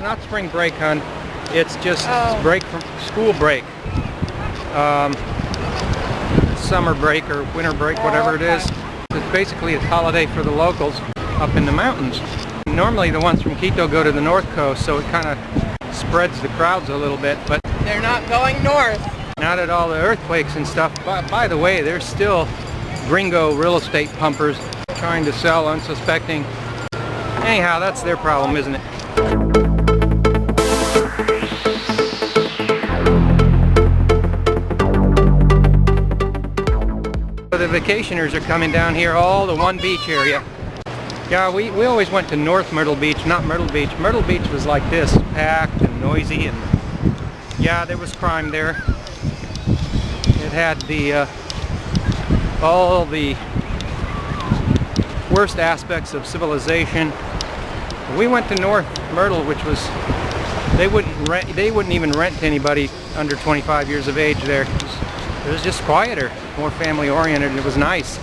it's not spring break, hon. It's just break from school break. Summer break or winter break, whatever it is. It's basically a holiday for the locals up in the mountains. Normally the ones from Quito go to the north coast, so it kind of spreads the crowds a little bit, but they're not going north. Not at all the earthquakes and stuff. By the way, there's still gringo real estate pumpers trying to sell unsuspecting. Anyhow, that's their problem, isn't it? The vacationers are coming down here, all the one beach area. Yeah, we always went to North Myrtle Beach, not Myrtle Beach. Myrtle Beach was like this, packed and noisy, and yeah, there was crime there. It had the all the worst aspects of civilization. We went to North Myrtle, which was they wouldn't even rent to anybody under 25 years of age there. It was just quieter, more family oriented, and it was nice.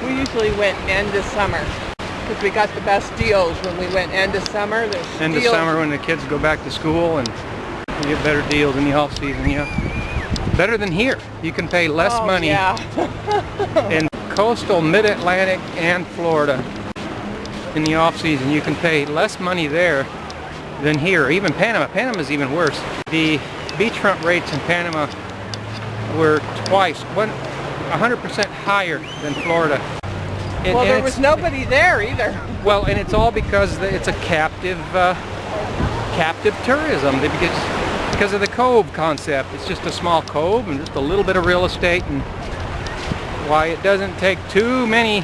We usually went end of summer because we got the best deals when we went end of summer. End of summer when the kids go back to school and you get better deals in the off season, yeah. Better than here. You can pay less money in coastal mid-Atlantic and Florida in the off season. You can pay less money there than here. Even Panama. Panama's even worse. The beachfront rates in Panama were twice, 100% higher than Florida. Well, there was nobody there either. Well, and it's all because it's a captive tourism. Because of the cove concept. It's just a small cove and just a little bit of real estate, and why it doesn't take too many,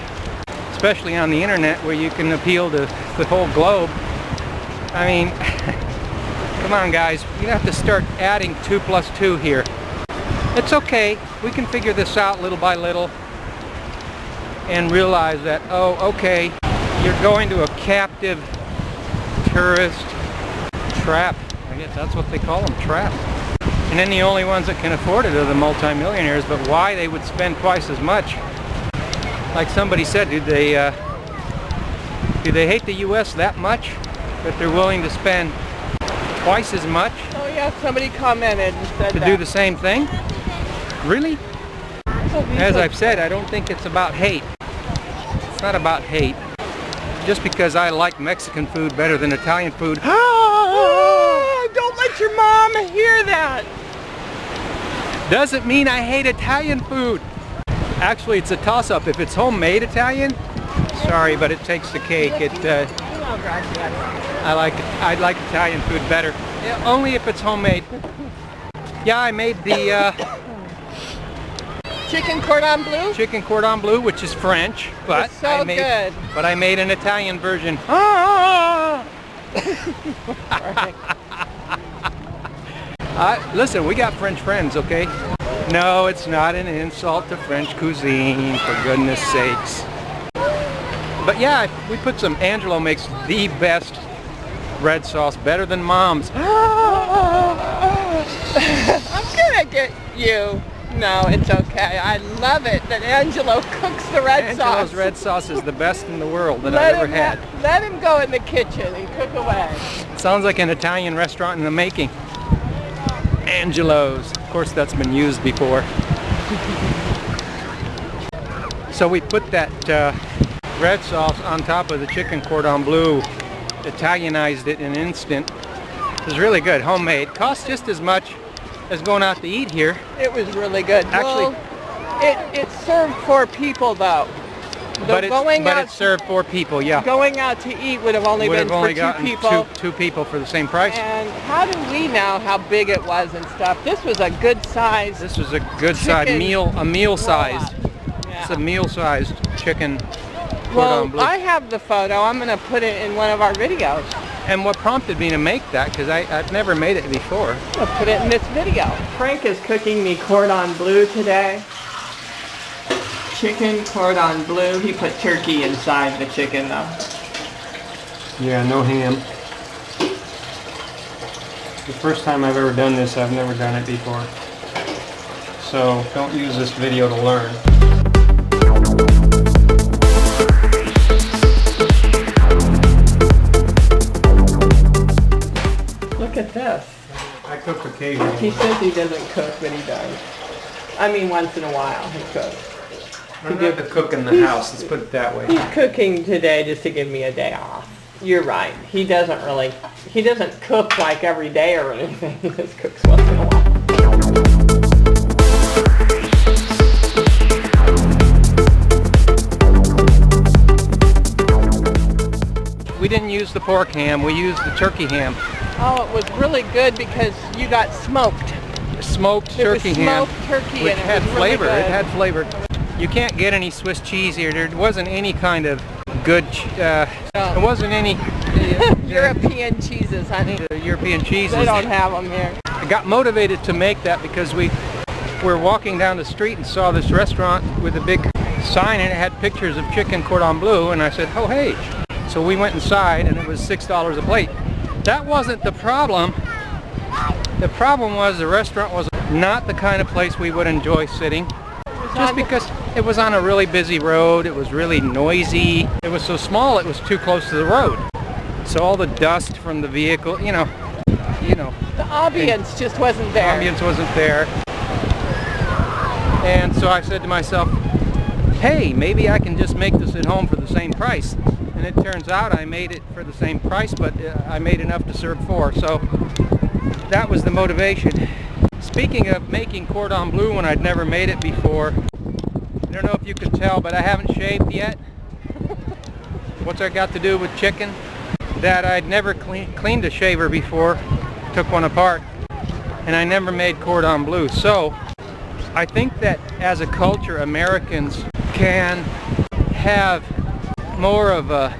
especially on the internet where you can appeal to the whole globe. I mean, come on guys, you have to start adding 2 plus 2 here. It's okay, we can figure this out little by little and realize that, oh, okay, you're going to a captive tourist trap. I guess that's what they call them, trap. And then the only ones that can afford it are the multimillionaires, but why they would spend twice as much? Like somebody said, do they hate the U.S. that much that they're willing to spend twice as much? Oh yeah, somebody commented and said to do the same thing? Really? As I've said, I don't think it's about hate. It's not about hate. Just because I like Mexican food better than Italian food. Don't let your mom hear that. Doesn't mean I hate Italian food. Actually, it's a toss-up. If it's homemade Italian, sorry, but it takes the cake. I like Italian food better. Yeah, only if it's homemade. Yeah, I made the chicken cordon bleu? Chicken cordon bleu, which is French, but it's so good. But I made an Italian version. Listen, we got French friends, okay? No, it's not an insult to French cuisine, for goodness sakes. But yeah, we put some, Angelo makes the best red sauce, better than Mom's. I'm gonna get you. No, it's okay. I love it that Angelo cooks the red sauce. Angelo's red sauce is the best in the world that I've ever had. Let him go in the kitchen and cook away. Sounds like an Italian restaurant in the making. Angelo's. Of course, that's been used before. So we put that red sauce on top of the chicken cordon bleu, Italianized it in an instant. It was really good, homemade. Cost just as much as going out to eat here. It was really good. Actually, well, it served 4 people though. But it's served 4 people, yeah. Going out to eat would have only been for 2 people. Two people for the same price. And how do we know how big it was and stuff? This was a good size. This was a good size meal sized. Yeah. It's a meal sized chicken cordon bleu. I have the photo. I'm going to put it in one of our videos. And what prompted me to make that, because I've never made it before. I'll put it in this video. Frank is cooking me cordon bleu today. Chicken cordon bleu. He put turkey inside the chicken though. Yeah, no ham. The first time I've ever done this, I've never done it before. So don't use this video to learn. He doesn't cook, but he does. I mean, once in a while he cooks. I'm not the cook in the house, let's put it that way. He's cooking today just to give me a day off. You're right. He doesn't cook like every day or anything. He just cooks once in a while. We didn't use the pork ham, we used the turkey ham. Oh, it was really good because you got smoked. Smoked turkey ham. Smoked turkey, which and it had was flavor. Really good. It had flavor. You can't get any Swiss cheese here. There wasn't any kind of good. There wasn't any European cheeses, honey. European cheeses. They don't have them here. I got motivated to make that because we were walking down the street and saw this restaurant with a big sign and it had pictures of chicken cordon bleu, and I said, oh hey. So we went inside and it was $6 a plate. That wasn't the problem. The problem was the restaurant was not the kind of place we would enjoy sitting. Just because it was on a really busy road, it was really noisy. It was so small it was too close to the road. So all the dust from the vehicle, you know. The ambience just wasn't there. The ambience wasn't there. And so I said to myself, hey, maybe I can just make this at home for the same price. And it turns out I made it for the same price, but I made enough to serve 4. So that was the motivation. Speaking of making cordon bleu when I'd never made it before, I don't know if you could tell, but I haven't shaved yet. What's that got to do with chicken? That I'd never cleaned a shaver before, took one apart, and I never made cordon bleu. So I think that as a culture, Americans can have more of a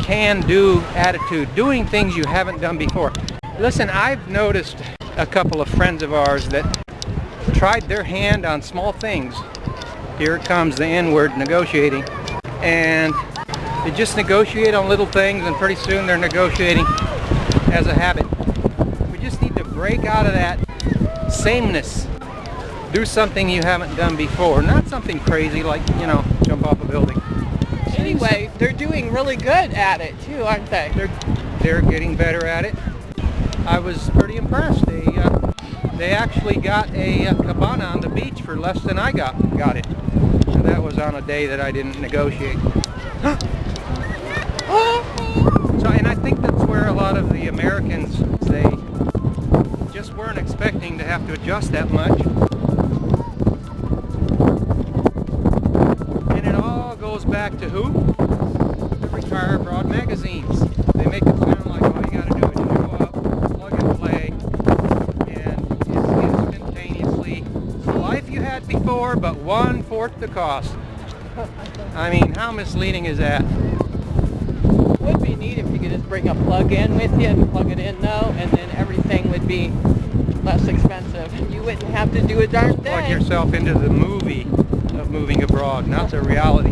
can-do attitude, doing things you haven't done before. Listen, I've noticed a couple of friends of ours that tried their hand on small things. Here comes the N-word, negotiating. And they just negotiate on little things, and pretty soon they're negotiating as a habit. We just need to break out of that sameness. Do something you haven't done before. Not something crazy like, jump off a building. Anyway, they're doing really good at it too, aren't they? They're getting better at it. I was pretty impressed. They actually got a cabana on the beach for less than I got it. And that was on a day that I didn't negotiate. So, and I think that's where a lot of the Americans, they just weren't expecting to have to adjust that much. And it all goes back to who? The Retire Abroad magazines. They make it sound like all you got to do is show up, plug and play, and it's instantaneously the life you had before, but 1/4 the cost. I mean, how misleading is that? It would be neat if you could just bring a plug-in with you and plug it in though, and then everything would be less expensive. You wouldn't have to do a darn thing. Plug yourself into the movie of moving abroad, not the reality.